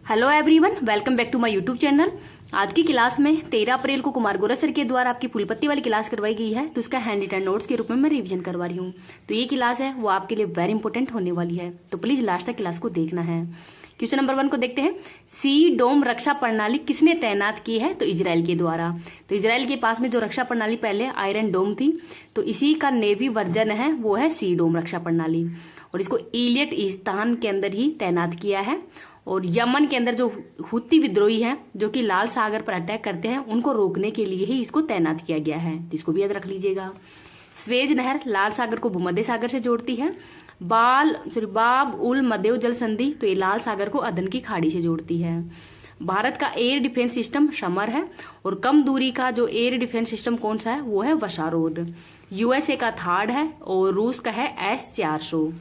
Hello everyone, welcome back to my YouTube channel. आज की class में 13 अप्रैल को कुमार गौरव सर के द्वारा आपकी फूलपत्ती वाली क्लास करवाई गई है, तो उसका हैंड रिटन नोट्स के रूप में मैं रिवीजन करवा रही हूँ। तो ये क्लास है वो आपके लिए वेरी इंपॉर्टेंट होने वाली है, तो प्लीज लास्ट तक क्लास को देखना है। क्वेश्चन नंबर 1 को देखते हैं। सी डोम रक्षा प्रणाली किसने तैनात की है? तो इजराइल के द्वारा। तो इजराइल के पास में जो रक्षा प्रणाली पहले आयरन डोम थी, तो इसी का नेवी वर्जन है वो है सी डोम रक्षा प्रणाली, और इसको इलियट इस्तान के अंदर ही तैनात किया है। और यमन के अंदर जो हुती विद्रोही हैं जो कि लाल सागर पर अटैक करते हैं, उनको रोकने के लिए ही इसको तैनात किया गया है, तो इसको भी याद रख लीजिएगा। स्वेज नहर लाल सागर को भूमध्य सागर से जोड़ती है। बाब उल मदेव जल संधि, तो ये लाल सागर को अदन की खाड़ी से जोड़ती है। भारत का एयर डिफेंस सिस्टम समर है, और कम दूरी का जो एयर डिफेंस सिस्टम कौन सा है वो है वशारोद। यूएसए का थार्ड है और रूस का है S-400।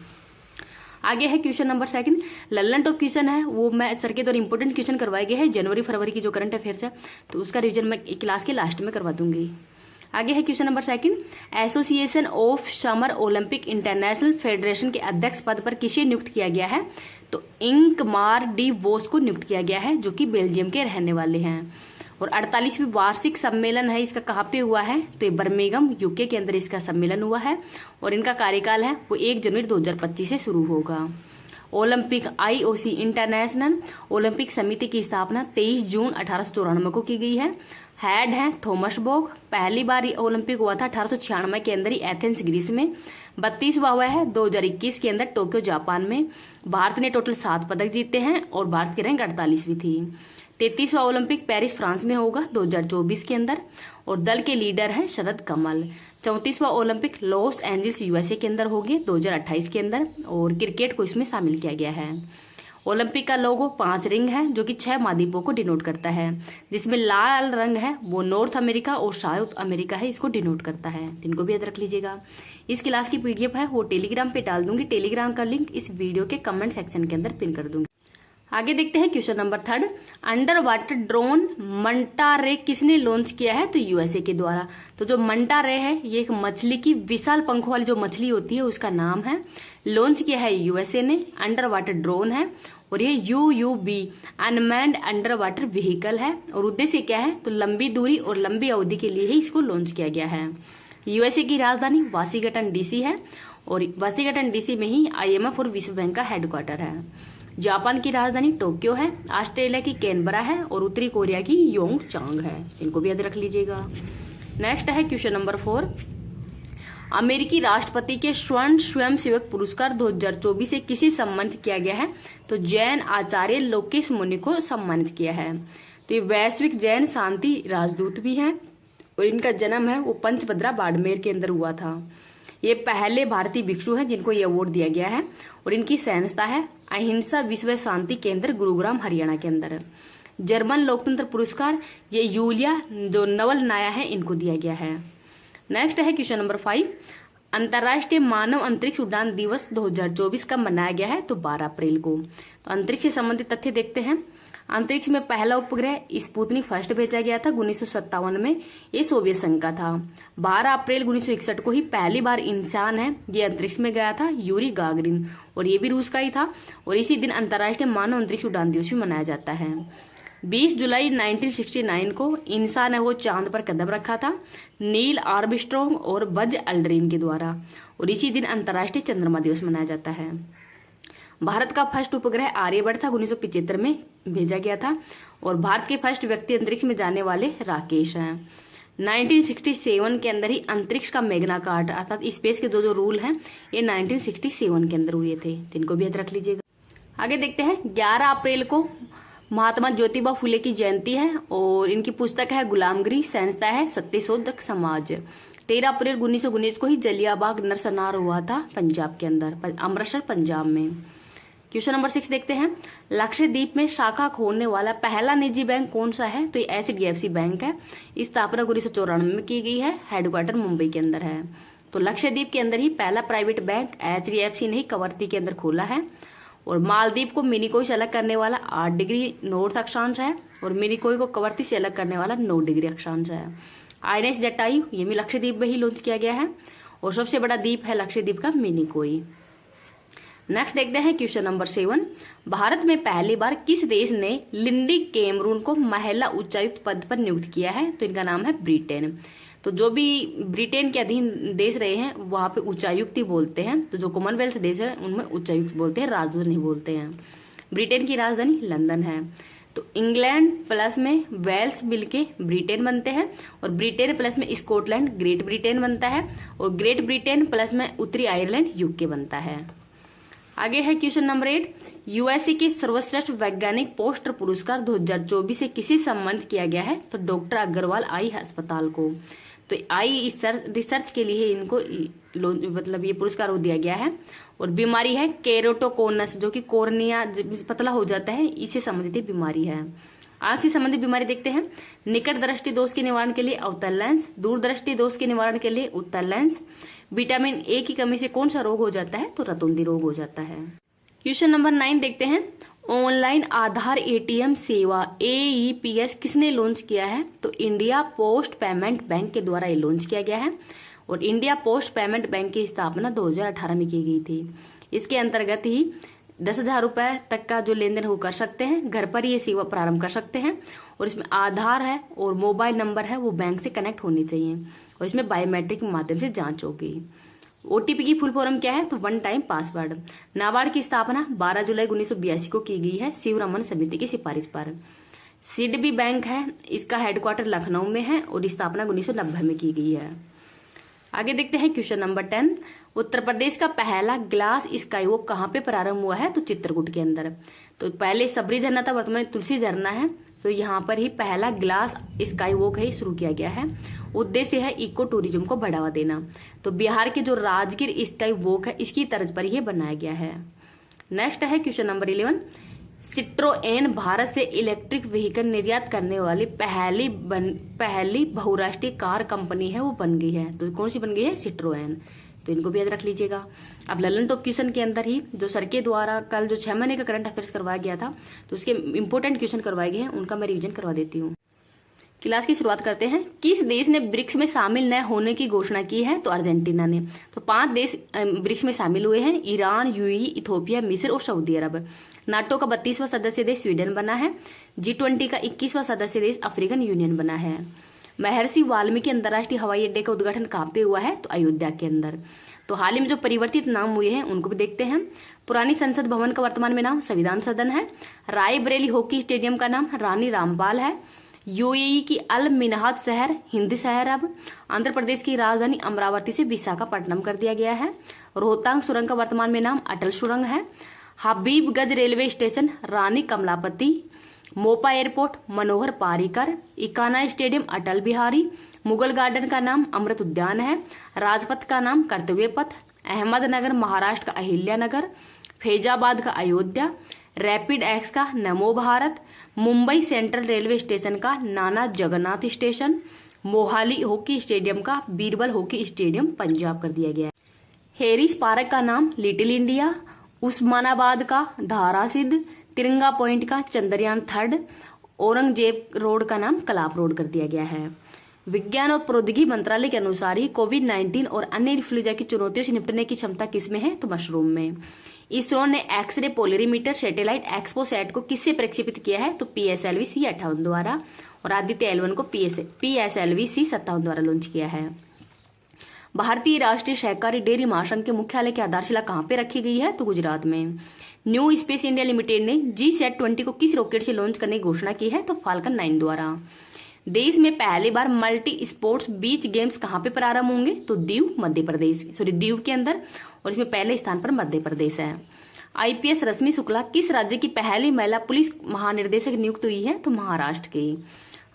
आगे है question number 2। Lallan top question है वो मैं सर के द्वारा इंपोर्टेंट क्वेश्चन करवाए गए हैं जनवरी फरवरी की जो करंट अफेयर्स है, तो उसका रिवीजन मैं क्लास के लास्ट में करवा दूंगी। आगे है question number 2। Association of summer Olympic international federation के अध्यक्ष पद पर किसे नियुक्त किया गया है? तो इंकमार डी वोस को नियुक्त किया गया है, जो कि बेल्जियम के रहने वाले हैं। और 48वीं वार्षिक सम्मेलन है इसका कहाँ पे हुआ है? तो ये बर्मिंघम यूके के अंदर इसका सम्मेलन हुआ है, और इनका कार्यकाल है वो 1 जनवरी 2025 से शुरू होगा। ओलंपिक IOC इंटरनेशनल ओलंपिक समिति की स्थापना 23 जून 1894 को की गई है। हेड है थॉमस बोग। पहली बार ओलंपिक हुआ था 1896 के अंदर ही एथेंस ग्रीस में। 32वां हुआ है 2021 के अंदर टोक्यो जापान में। भारत ने टोटल 7 पदक जीते हैं और भारत की रैंक 48वीं थी। 33वां ओलंपिक पेरिस फ्रांस में होगा 2024 के अंदर, और दल के लीडर है शरद कमल। 34वां ओलंपिक लॉस एंजल्स USA के अंदर होगी 2028 के अंदर, और क्रिकेट को इसमें शामिल किया गया है। ओलंपिक का लोगो 5 रिंग है जो कि 6 महाद्वीपों को डिनोट करता है, जिसमें लाल रंग है वो नॉर्थ अमेरिका और साउथ अमेरिका है, इसको डिनोट करता है। इनको भी याद रख लीजिएगा। इस क्लास की PDF है वो टेलीग्राम पे डाल दूंगी, टेलीग्राम का लिंक इस वीडियो के कमेंट सेक्शन के अंदर पिन कर दूंगी। आगे देखते हैं question number 3। Under water drone Mantha रे किसने लॉन्च किया है? तो USA के द्वारा। तो जो मंटा रे है ये एक मछली की विशाल पंखों वाली जो मछली होती है उसका नाम है। लॉन्च किया है USA ने। अंडर वाटर ड्रोन है, और ये UUV unmanned under water vehicle है, और उद्देश्य क्या है? तो लंबी दूरी और लंबी अवधि के लिए ही इसको लॉन्च किया गया है। USA की राजधानी वाशिंगटन DC है, और वाशिंगटन DC में ही IMF और विश्व बैंक का हेडक्वार्टर है। जापान की राजधानी टोक्यो है। ऑस्ट्रेलिया की कैनबरा है, और उत्तरी कोरिया की योंगचांग है। इनको भी याद रख लीजिएगा। नेक्स्ट है क्वेश्चन नंबर 4। अमेरिकी राष्ट्रपति के स्वर्ण स्वयंसेवक पुरस्कार 2024 से किसे सम्मानित किया गया है? तो जैन आचार्य लोकेश मुनि को सम्मानित किया है। तो ये वैश्विक जैन शांति राजदूत भी हैं, और इनका जन्म है वो पंचभद्रा बाड़मेर के अंदर हुआ था। ये पहले भारतीय भिक्षु हैं जिनको ये अवार्ड दिया गया है, और इनकी संस्था है अहिंसा विश्व शांति केंद्र गुरुग्राम हरियाणा के अंदर। जर्मन लोकतंत्र पुरस्कार ये यूलिया जो नवल नाया है इनको दिया गया है। नेक्स्ट है क्वेश्चन नंबर 5। अंतर्राष्ट्रीय मानव अंतरिक्ष उड़ान दिवस 2024 का मनाया गया है? तो 12 अप्रैल को। तो अंतरिक्ष से संबंधित तथ्य देखते हैं। अंतरिक्ष में पहला उपग्रह स्पुतनिक फर्स्ट भेजा गया था 1957 में, ये सोवियत संघ का था। 12 अप्रैल 1961 को ही पहली बार इंसान है ये अंतरिक्ष में गया था, यूरी गागरिन, और ये भी रूस का ही था। और इसी दिन अंतर्राष्ट्रीय मानव अंतरिक्ष उड़ान दिवस भी मनाया जाता है। 20 जुलाई 1969 को इंसान है वो चांद पर कदम रखा था, नील आर्मस्ट्रॉन्ग और बज अल्ड्रिन के द्वारा, और इसी दिन अंतर्राष्ट्रीय चंद्रमा दिवस मनाया जाता है। भारत का फर्स्ट उपग्रह आर्यभट्ट था 1975 में भेजा गया था, और भारत के फर्स्ट व्यक्ति अंतरिक्ष में जाने वाले राकेश हैं। 1967 के अंदर ही अंतरिक्ष का मैग्ना कार्टा अर्थात स्पेस के जो रूल हैं ये 1967 के अंदर हुए थे, इनको भी याद रख लीजिएगा। आगे देखते हैं। 11 अप्रैल को महात्मा ज्योतिबा फुले की जयंती है, और इनकी पुस्तक है गुलामगिरी, संस्था है सत्यशोधक समाज। 13 अप्रैल 1919 को ही जलियांवाला नरसंहार हुआ था पंजाब के अंदर, अमृतसर पंजाब में। क्वेश्चन नंबर 6 देखते हैं। लक्षद्वीप में शाखा खोलने वाला पहला निजी बैंक कौन सा है? तो ये HDFC बैंक है। इस स्थापना 1994 में की गई है, हेडक्वार्टर मुंबई के अंदर है। तो लक्षद्वीप के अंदर ही पहला प्राइवेट बैंक HDFC ने ही कवरत्ती के अंदर खोला है। और मालदीव को मिनिकोय से अलग करने वाला 8 डिग्री नॉर्थ अक्षांश है, और मिनिकोय को कवरत्ती से अलग करने वाला 9 डिग्री अक्षांश है। INS जटायु ये भी लक्षद्वीप में ही लॉन्च किया गया है, और सबसे बड़ा द्वीप है लक्षद्वीप का मिनिकोय। नेक्स्ट देखते हैं क्वेश्चन नंबर 7। भारत में पहली बार किस देश ने लिंडी कैमरून को महिला उच्चायुक्त पद पर नियुक्त किया है? तो इनका नाम है ब्रिटेन। तो जो भी ब्रिटेन के अधीन देश रहे हैं वहां पे उच्चायुक्त ही बोलते हैं। तो जो कॉमनवेल्थ देश है उनमें उच्चायुक्त बोलते हैं, राजदूत नहीं बोलते हैं। ब्रिटेन की राजधानी लंदन है। तो इंग्लैंड प्लस में वेल्स मिलके ब्रिटेन बनते हैं, और ब्रिटेन प्लस में स्कॉटलैंड ग्रेट ब्रिटेन बनता है, और ग्रेट ब्रिटेन प्लस में उत्तरी आयरलैंड यूके बनता है। आगे है क्वेश्चन नंबर 8। यूएसए के सर्वश्रेष्ठ वैज्ञानिक पोस्टर पुरस्कार 2024 से किसे सम्मानित किया गया है? तो डॉक्टर अग्रवाल आई अस्पताल को। तो आई रिसर्च के लिए इनको मतलब ये पुरस्कार दिया गया है। और बीमारी है केरोटोकोनस, जो कि कोर्निया पतला हो जाता है, इससे संबंधित बीमारी है। आंख से संबंधित बीमारी देखते हैं। निकट दृष्टि दोष के निवारण के लिए अवतल लेंस, दूर दृष्टि दोष के निवारण के लिए उत्तल लेंस। विटामिन ए की कमी से कौन सा रोग हो जाता है? तो रतुंधी रोग हो जाता है। क्वेश्चन नंबर 9 देखते हैं। ऑनलाइन आधार एटीएम सेवा AEPS किसने लॉन्च किया है? तो इंडिया पोस्ट पेमेंट बैंक के द्वारा ये लॉन्च किया गया है। और इंडिया पोस्ट पेमेंट बैंक की स्थापना 2018 में की गई थी। इसके अंतर्गत ही 10,000 रुपए तक का जो लेन देन वो कर सकते हैं, घर पर ये सेवा प्रारंभ कर सकते हैं। और इसमें आधार है और मोबाइल नंबर है वो बैंक से कनेक्ट होने चाहिए, और इसमें बायोमेट्रिक के माध्यम से जांच होगी। OTP की फुल फॉर्म क्या है? तो वन टाइम पासवर्ड। नाबार्ड की स्थापना 12 जुलाई 1982 को की गई है शिवरमन समिति की सिफारिश पर। सिडबी बैंक है, इसका हेडक्वार्टर लखनऊ में है, और स्थापना 1990 में की गई है। आगे देखते हैं क्वेश्चन नंबर 10। उत्तर प्रदेश का पहला ग्लास स्काई वॉक कहाँ पे प्रारंभ हुआ है? तो चित्रकूट के अंदर। तो पहले सबरी झरना था, वर्तमान तुलसी झरना है। तो यहाँ पर ही पहला ग्लास स्काई वॉक है शुरू किया गया है। उद्देश्य है इको टूरिज्म को बढ़ावा देना। तो बिहार के जो राजगीर स्काई वॉक है इसकी तर्ज पर यह बनाया गया है। नेक्स्ट है क्वेश्चन नंबर 11। सिट्रोएन भारत से इलेक्ट्रिक व्हीकल निर्यात करने वाली पहली बहुराष्ट्रीय कार कंपनी है, वो बन गई है। तो कौन सी बन गई है? सिट्रोएन। तो इनको भी याद रख लीजिएगा। अब ललन टॉप क्वेश्चन के अंदर ही जो सर के द्वारा कल जो 6 महीने का करंट अफेयर्स करवाया गया था, तो उसके इंपोर्टेंट क्वेश्चन करवाए गए हैं, उनका मैं रिवीजन करवा देती हूँ। क्लास की शुरुआत करते हैं। किस देश ने ब्रिक्स में शामिल न होने की घोषणा की है? तो अर्जेंटीना ने। तो 5 देश ब्रिक्स में शामिल हुए हैं, ईरान, यूएई, इथोपिया, मिस्र और सऊदी अरब। नाटो का 32वां सदस्य देश स्वीडन बना है। G20 का 21वां सदस्य देश अफ्रीकन यूनियन बना है। महर्षि वाल्मीकि अंतर्राष्ट्रीय हवाई अड्डे का उद्घाटन कहाँ पे हुआ है? तो अयोध्या के अंदर। तो हाल ही में जो परिवर्तित नाम हुए हैं उनको भी देखते हैं। पुरानी संसद भवन का वर्तमान में नाम संविधान सदन है। रायबरेली हॉकी स्टेडियम का नाम रानी रामपाल है। यूएई की अल मिनहात शहर हिंदी शहर अब। आंध्र प्रदेश की राजधानी अमरावती से विशाखापट्टनम कर दिया गया है। रोहतांग सुरंग का वर्तमान में नाम अटल सुरंग है। हबीबगंज रेलवे स्टेशन रानी कमलापति। मोपा एयरपोर्ट मनोहर पारीकर। इकाना स्टेडियम अटल बिहारी। मुगल गार्डन का नाम अमृत उद्यान है। राजपथ का नाम कर्तव्य पथ। अहमदनगर महाराष्ट्र का अहिल्या नगर। फैजाबाद का अयोध्या। रैपिड एक्स का नमो Bharat. Mumbai central railway station का नाना Jagannath station. Mohali hockey stadium का बीरबल हॉकी स्टेडियम पंजाब कर दिया गया है। हेरिस पार्क का नाम लिटिल इंडिया। उस्मानाबाद का धारासिद्ध। तिरंगा पॉइंट का चंद्रयान 3। औरंगजेब रोड का नाम कलाप रोड कर दिया गया है। विज्ञान और प्रौद्योगिकी मंत्रालय के अनुसार ही कोविड-19 और अन्य इन्फ्लुएंजा की चुनौतियों से निपटने की क्षमता किसमें है? तो मशरूम में। इसरो ने एक्सरे पोलरीमीटर सैटेलाइट एक्सपोसैट को किससे प्रक्षेपित किया है? तो PSLV C58 द्वारा। और आदित्य L1 को PSLV C57 द्वारा लॉन्च किया है। भारतीय राष्ट्रीय सहकारी डेयरी महासंघ के मुख्यालय की आधारशिला कहाँ पे रखी गई है? तो गुजरात में। न्यू स्पेस इंडिया लिमिटेड ने GSAT-20 को किस रॉकेट से लॉन्च करने की घोषणा की है? तो फाल्कन 9 द्वारा। देश में पहली बार मल्टी स्पोर्ट्स बीच गेम्स कहाँ पे प्रारंभ होंगे? तो दीव मध्य प्रदेश, दीव के अंदर, और इसमें पहले स्थान पर मध्य प्रदेश है। IPS रश्मि शुक्ला किस राज्य की पहली महिला पुलिस महानिर्देशक नियुक्त हुई है? तो महाराष्ट्र की।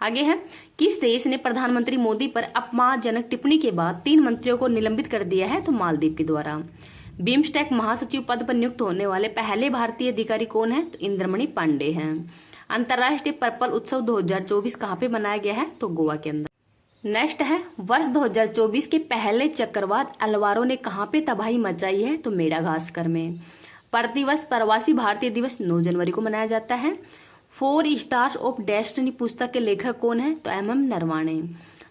आगे है, किस देश ने प्रधानमंत्री मोदी पर अपमानजनक टिप्पणी के बाद 3 मंत्रियों को निलंबित कर दिया है? तो मालदीव के द्वारा। बिम्स्टेक महासचिव पद पर नियुक्त होने वाले पहले भारतीय अधिकारी कौन है? तो इंद्रमणि पांडे हैं। अंतर्राष्ट्रीय पर्पल उत्सव 2024 कहाँ पे मनाया गया है? तो गोवा के अंदर। नेक्स्ट है, वर्ष 2024 के पहले चक्रवात अलवारो ने कहाँ पे तबाही मचाई है? तो मेडागास्कर में। प्रतिवर्ष प्रवासी भारतीय दिवस 9 जनवरी को मनाया जाता है। 4 स्टार्स ऑफ डेस्टिनी पुस्तक के लेखक कौन है? तो MM नरवाणे।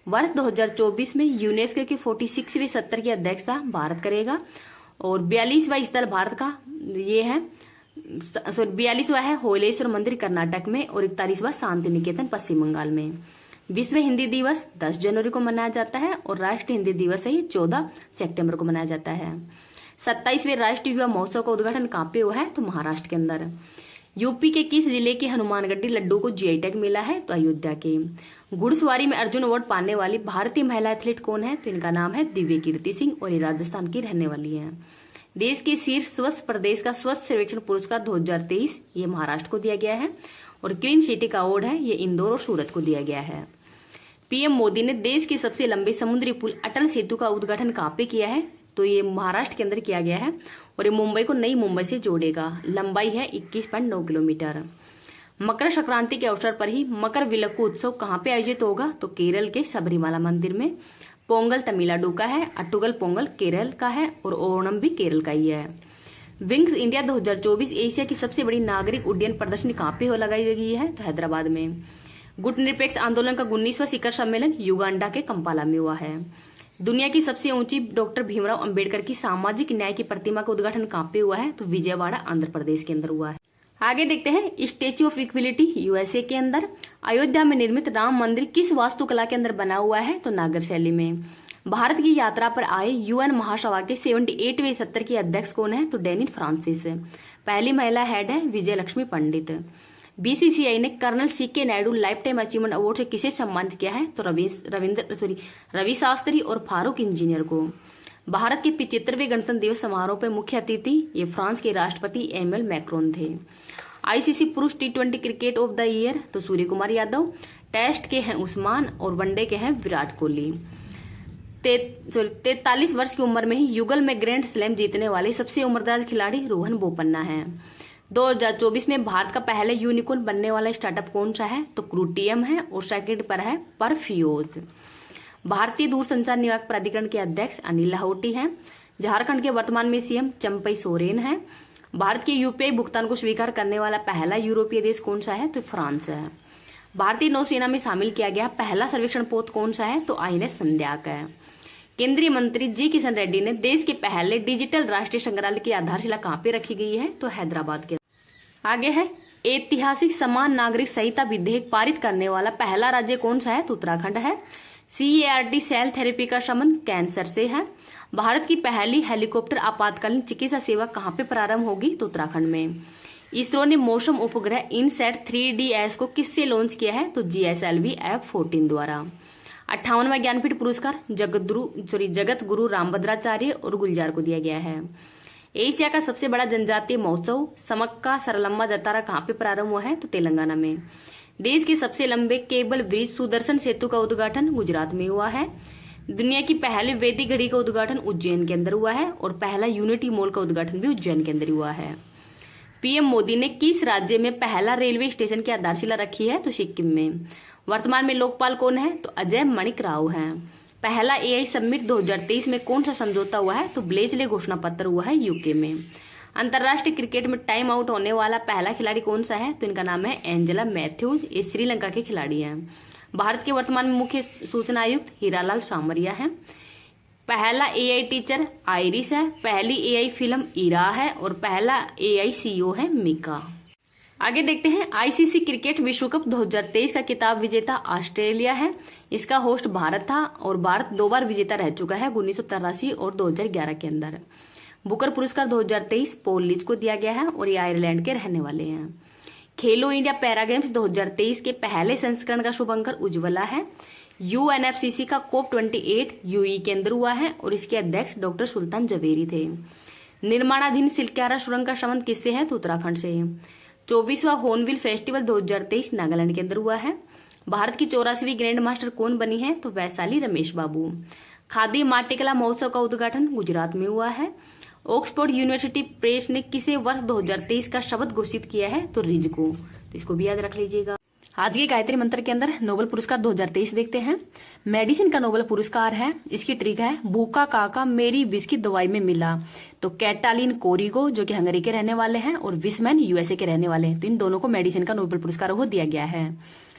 वर्ष 2024 में यूनेस्को की 46वीं सत्र की अध्यक्षता भारत करेगा। और 42वां स्थल भारत का ये है, 42वां है होलेश्वर मंदिर कर्नाटक में, और 41वां शांति निकेतन पश्चिम बंगाल में। विश्व हिंदी दिवस 10 जनवरी को मनाया जाता है और राष्ट्रीय हिंदी दिवस है ये 14 सितंबर को मनाया जाता है। 27वें राष्ट्रीय युवा महोत्सव का उद्घाटन कहाँ पे हुआ है? तो महाराष्ट्र के अंदर। यूपी के किस जिले के हनुमानगढ़ी लड्डू को जीआई टैग मिला है? तो अयोध्या के। घुड़सवारी में अर्जुन अवार्ड पाने वाली भारतीय महिला एथलीट कौन है? तो इनका नाम है दिव्य कीर्ति सिंह और ये राजस्थान की रहने वाली है। देश के शीर्ष स्वच्छ प्रदेश का स्वच्छ सर्वेक्षण पुरस्कार 2023 ये महाराष्ट्र को दिया गया है, और क्लीन सिटी का अवार्ड है ये इंदौर और सूरत को दिया गया है। पीएम मोदी ने देश के सबसे लंबे समुद्री पुल अटल सेतु का उद्घाटन कहाँ पे किया है? तो ये महाराष्ट्र के अंदर किया गया है, और ये मुंबई को नई मुंबई से जोड़ेगा। लंबाई है 21.9 किलोमीटर। मकर संक्रांति के अवसर पर ही मकर विलक्कू उत्सव कहाँ पे आयोजित होगा? तो केरल के सबरीमाला मंदिर में। पोंगल तमिलनाडु का है, अट्टुगल पोंगल केरल का है, और ओणम भी केरल का ही है। विंग्स इंडिया 2024 एशिया की सबसे बड़ी नागरिक उड्डयन प्रदर्शनी कहाँ पे हो लगाई गई है? तो हैदराबाद में। गुट निरपेक्ष आंदोलन का 19वां शिखर सम्मेलन युगांडा के कंपाला में हुआ है। दुनिया की सबसे ऊंची डॉक्टर भीमराव अंबेडकर की सामाजिक न्याय की प्रतिमा का उद्घाटन कहाँ पे हुआ है? तो विजयवाड़ा आंध्र प्रदेश के अंदर हुआ है। आगे देखते हैं स्टेच्यू ऑफ इक्विलिटी यूएसए के अंदर। अयोध्या में निर्मित राम मंदिर किस वास्तुकला के अंदर बना हुआ है? तो नागर शैली में। भारत की यात्रा पर आए यूएन महासभा के 78वें सत्र के अध्यक्ष कौन है? तो डेनिस फ्रांसिस। पहली महिला हेड है विजय लक्ष्मी पंडित। बीसीसीआई ने colonel CK Naidu lifetime achievement award से किसे सम्मानित किया है? तो रवि शास्त्री और फारूक इंजीनियर को। भारत के 75वें गणतंत्र दिवस समारोह पर मुख्य अतिथि ये फ्रांस के राष्ट्रपति एमएल मैक्रोन थे। आईसीसी पुरुष T20 cricket of the year तो सूर्य कुमार यादव। टेस्ट के हैं उस्मान और वनडे के हैं विराट कोहली। 43 वर्ष की उम्र में ही युगल में ग्रैंड स्लैम जीतने वाले सबसे उम्रदराज खिलाड़ी रोहन बोपन्ना है। 2024 में भारत का पहला यूनिकॉर्न बनने वाला स्टार्टअप कौन सा है? तो क्रूटियम है, और सेकंड पर है परफ्यूज। भारतीय दूरसंचार नियामक प्राधिकरण के अध्यक्ष अनिल लाहौटी हैं। झारखंड के वर्तमान में सीएम चंपई सोरेन है। भारत के यूपीआई भुगतान को स्वीकार करने वाला पहला यूरोपीय देश कौन सा है? तो फ्रांस है। भारतीय नौसेना में शामिल किया गया पहला सर्वेक्षण पोत कौन सा है? तो आईएनएस संध्याक है। केंद्रीय मंत्री जी किशन रेड्डी ने देश के पहले डिजिटल राष्ट्रीय संग्रहालय की आधारशिला कहाँ पे रखी गई है? तो हैदराबाद के। आगे है ऐतिहासिक समान नागरिक संहिता विधेयक पारित करने वाला पहला राज्य कौन सा है? तो उत्तराखंड है। CAR-T सेल थेरेपी का संबंध कैंसर से है। भारत की पहली हेलीकॉप्टर आपातकालीन चिकित्सा सेवा कहाँ पे प्रारंभ होगी? तो उत्तराखंड में। इसरो ने मौसम उपग्रह इनसैट 3DS को किससे लॉन्च किया है? तो GSLV F-14 द्वारा। 58वां ज्ञानपीठ पुरस्कार जगत गुरु रामभद्राचार्य और गुलजार को दिया गया है। एशिया का सबसे बड़ा जनजातीय महोत्सव समक्का सरलम्मा जतारा कहाँ पे प्रारंभ हुआ है? तो तेलंगाना में। देश के सबसे लंबे केबल ब्रिज सुदर्शन सेतु का उद्घाटन गुजरात में हुआ है। दुनिया की पहली वैदिक घड़ी का उद्घाटन उज्जैन के अंदर हुआ है, और पहला यूनिटी मॉल का उद्घाटन भी उज्जैन के अंदर हुआ है। पीएम मोदी ने किस राज्य में पहला रेलवे स्टेशन की आधारशिला रखी है? तो सिक्किम में। वर्तमान में लोकपाल कौन है? तो अजय मणिक राव है। पहला AI समिट 2023 में कौन सा समझौता हुआ है? तो ब्लेजले घोषणा पत्र हुआ है यूके में। अंतर्राष्ट्रीय क्रिकेट में टाइम आउट होने वाला पहला खिलाड़ी कौन सा है? तो इनका नाम है एंजेला मैथ्यूज। ये श्रीलंका के खिलाड़ी हैं। भारत के वर्तमान में मुख्य सूचना आयुक्त हीरालाल सामरिया है। पहला AI टीचर आइरिस है। पहली AI फिल्म इरा है, और पहला AI CEO है मिका। आगे देखते हैं आईसीसी क्रिकेट विश्व कप 2023 का किताब विजेता ऑस्ट्रेलिया है। इसका होस्ट भारत था, और भारत 2 बार विजेता रह चुका है 1983 और 2011 के अंदर। बुकर पुरस्कार 2023 पॉल लीज को दिया गया है, और ये आयरलैंड के रहने वाले हैं। खेलो इंडिया पैरा गेम्स 2023 के पहले संस्करण का शुभंकर उज्ज्वला है। UNFCCC का COP28 UAE के अंदर हुआ है, और इसके अध्यक्ष डॉक्टर सुल्तान जवेरी थे। निर्माणाधीन सिलक्यारा सुरंग का संबंध किससे है? तो उत्तराखंड से। 24वां हॉर्नबिल फेस्टिवल 2023 नागालैंड के अंदर हुआ है। भारत की 84वीं ग्रैंड मास्टर कौन बनी है? तो वैशाली रमेश बाबू। खादी माटीकला महोत्सव का उद्घाटन गुजरात में हुआ है। ऑक्सफोर्ड यूनिवर्सिटी प्रेस ने किसे वर्ष 2023 का शब्द घोषित किया है? तो रिज को। तो इसको भी याद रख लीजिएगा। आज के गायत्री मंत्र के अंदर नोबेल पुरस्कार 2023 देखते हैं। मेडिसिन का नोबेल पुरस्कार है, इसकी ट्रिक है भूखा काका मेरी विष की दवाई में मिला। तो कैटालिन कोरिगो जो कि हंगरी के रहने वाले हैं, और विस्मैन USA के रहने वाले हैं। तो इन दोनों को मेडिसिन का नोबेल पुरस्कार वो दिया गया है।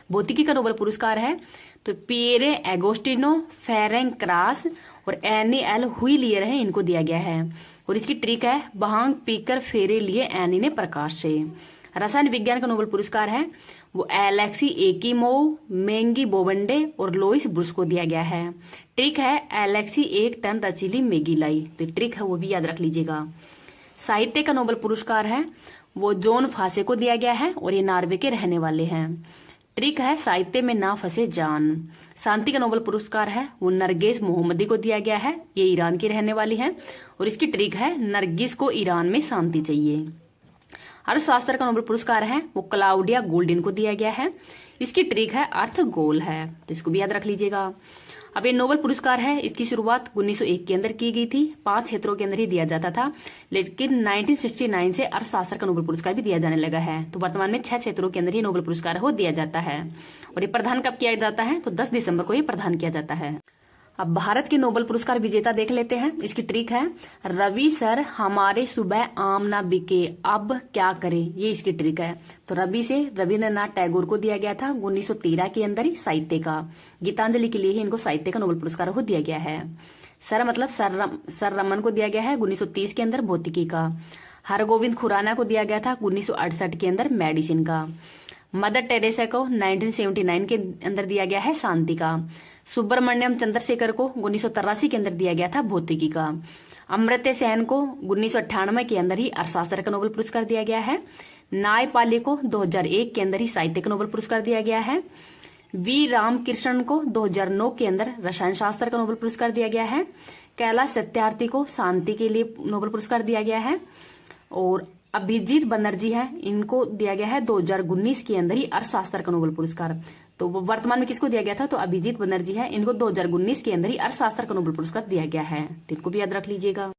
भौतिकी का नोबेल पुरस्कार है तो पिएरे एगोस्टिनो, फेरेंग क्रास और NAL हुईलियर है, इनको दिया गया है। और इसकी ट्रिक है भांग पीकर फेरे लिए एनी ने प्रकाश से। रसायन विज्ञान का नोबेल पुरस्कार है वो एलेक्सी एकिमोव, मैंगी बोबंडे और लोइस ब्रुश को दिया गया है। ट्रिक है एलेक्सी 1 टन रचीली मैगी लाई, तो ट्रिक है वो भी याद रख लीजिएगा। साहित्य का नोबेल पुरस्कार है वो जॉन फासे को दिया गया है और ये नॉर्वे के रहने वाले हैं। ट्रिक है साहित्य में ना फंसे जान। शांति का नोबेल पुरस्कार है वो नरगिस मोहम्मदी को दिया गया है, ये ईरान की रहने वाली है और इसकी ट्रिक है नरगिस को ईरान में शांति चाहिए। अर्थशास्त्र का नोबेल पुरस्कार है वो क्लाउडिया गोल्डिन को दिया गया है, इसकी ट्रिक है अर्थ गोल है, तो इसको भी याद रख लीजिएगा। अब ये नोबेल पुरस्कार है इसकी शुरुआत 1901 के अंदर की गई थी, 5 क्षेत्रों के अंदर ही दिया जाता था, लेकिन 1969 से अर्थशास्त्र का नोबेल पुरस्कार भी दिया जाने लगा है। तो वर्तमान में 6 क्षेत्रों के अंदर ही नोबेल पुरस्कार हो दिया जाता है और ये प्रदान कब किया जाता है तो 10 दिसंबर को ये प्रदान किया जाता है। अब भारत के नोबेल पुरस्कार विजेता देख लेते हैं। इसकी ट्रिक है रवि सर हमारे सुबह आम ना बिके अब क्या करें, ये इसकी ट्रिक है। तो रवि से रविन्द्रनाथ टैगोर को दिया गया था 1913 के अंदर ही साहित्य का। गीतांजलि के लिए ही इनको साहित्य का नोबेल पुरस्कार को दिया गया है। सर मतलब सर रमन को दिया गया है 1930 के अंदर भौतिकी का। हरगोविंद खुराना को दिया गया था 1968 के अंदर मेडिसिन का। मदर टेरेसा को 1979 के अंदर दिया गया है शांति का। सुब्रमण्यम चंद्रशेखर को 1983 के अंदर दिया गया था भौतिकी का। अमर्त्य सेन को 1998 के अंदर ही अर्थशास्त्र का नोबेल पुरस्कार दिया गया है। नायपाली को 2001 के अंदर ही साहित्य का नोबेल पुरस्कार दिया गया है। वी रामकृष्णन को 2009 के अंदर रसायन शास्त्र का नोबेल पुरस्कार दिया गया है। कैलाश सत्यार्थी को शांति के लिए नोबेल पुरस्कार दिया गया है और अभिजीत बनर्जी है इनको दिया गया है 2019 के अंदर ही अर्थशास्त्र का नोबेल पुरस्कार। तो वर्तमान में किसको दिया गया था तो अभिजीत बनर्जी है, इनको 2019 के अंदर ही अर्थशास्त्र का नोबेल पुरस्कार दिया गया है, तो इनको भी याद रख लीजिएगा।